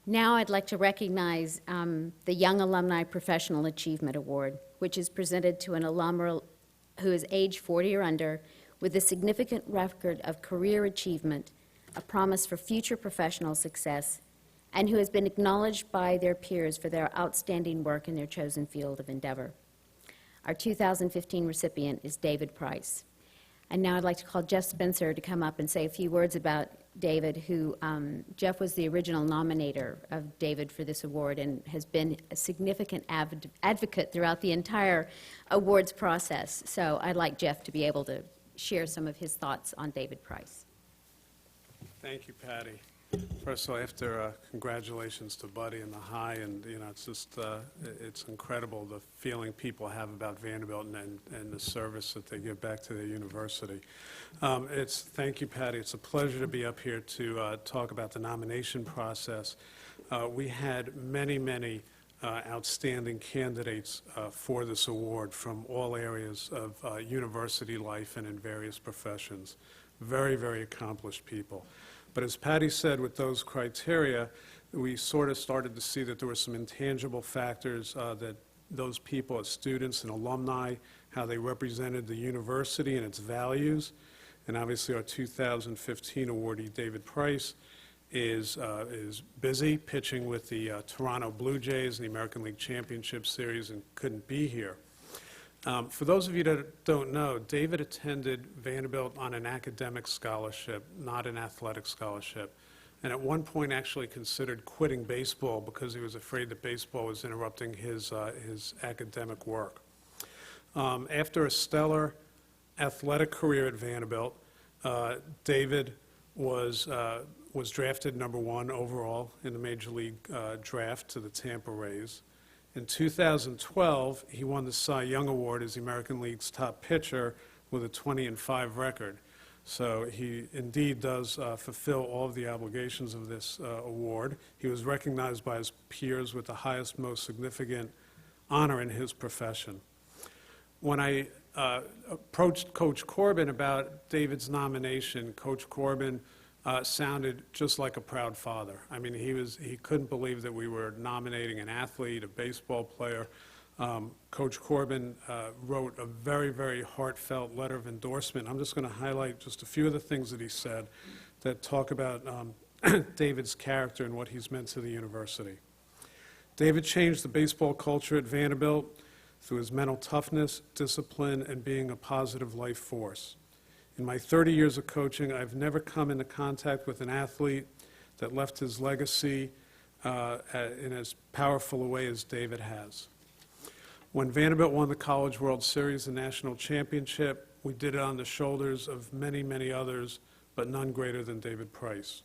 Now I'd like to recognize the Young Alumni Professional Achievement Award, which is presented to an alum who is age 40 or under with a significant record of career achievement, a promise for future professional success, and who has been acknowledged by their peers for their outstanding work in their chosen field of endeavor. Our 2015 recipient is David Price. And now I'd like to call Jeff Spencer to come up and say a few words about David, who Jeff was the original nominator of David for this award and has been a significant advocate throughout the entire awards process. So I'd like Jeff to be able to share some of his thoughts on David Price. Thank you, Patty. First of all, after congratulations to Buddy and the high, and it's just it's incredible the feeling people have about Vanderbilt and the service that they give back to their university. Thank you, Patty. It's a pleasure to be up here to talk about the nomination process. We had many outstanding candidates for this award from all areas of university life and in various professions. Very accomplished people. But as Patty said, with those criteria, we sort of started to see that there were some intangible factors that those people as students and alumni, how they represented the university and its values. And obviously our 2015 awardee, David Price, is busy pitching with the Toronto Blue Jays in the American League Championship Series and couldn't be here. For those of you that don't know, David attended Vanderbilt on an academic scholarship, not an athletic scholarship, and at one point actually considered quitting baseball because he was afraid that baseball was interrupting his academic work. After a stellar athletic career at Vanderbilt, David was drafted #1 overall in the Major League draft to the Tampa Rays. In 2012, he won the Cy Young Award as the American League's top pitcher with a 20-5 record. So he indeed does fulfill all of the obligations of this award. He was recognized by his peers with the highest, most significant honor in his profession. When I approached Coach Corbin about David's nomination, Coach Corbin sounded just like a proud father. I mean, he couldn't believe that we were nominating an athlete, a baseball player. Coach Corbin wrote a very heartfelt letter of endorsement. I'm just going to highlight just a few of the things that he said that talk about David's character and what he's meant to the university. David changed the baseball culture at Vanderbilt through his mental toughness, discipline, and being a positive life force. In my 30 years of coaching, I've never come into contact with an athlete that left his legacy in as powerful a way as David has. When Vanderbilt won the College World Series and National Championship, we did it on the shoulders of many others, but none greater than David Price.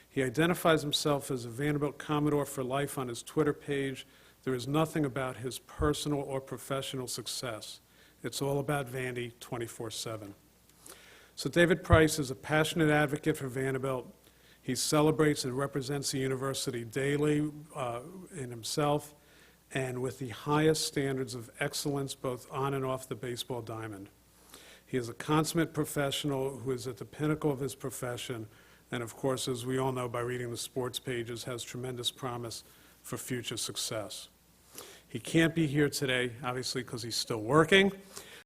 He identifies himself as a Vanderbilt Commodore for life on his Twitter page. There is nothing about his personal or professional success. It's all about Vandy 24/7. So David Price is a passionate advocate for Vanderbilt. He celebrates and represents the university daily in himself and with the highest standards of excellence both on and off the baseball diamond. He is a consummate professional who is at the pinnacle of his profession and, of course, as we all know by reading the sports pages, has tremendous promise for future success. He can't be here today, obviously, because he's still working.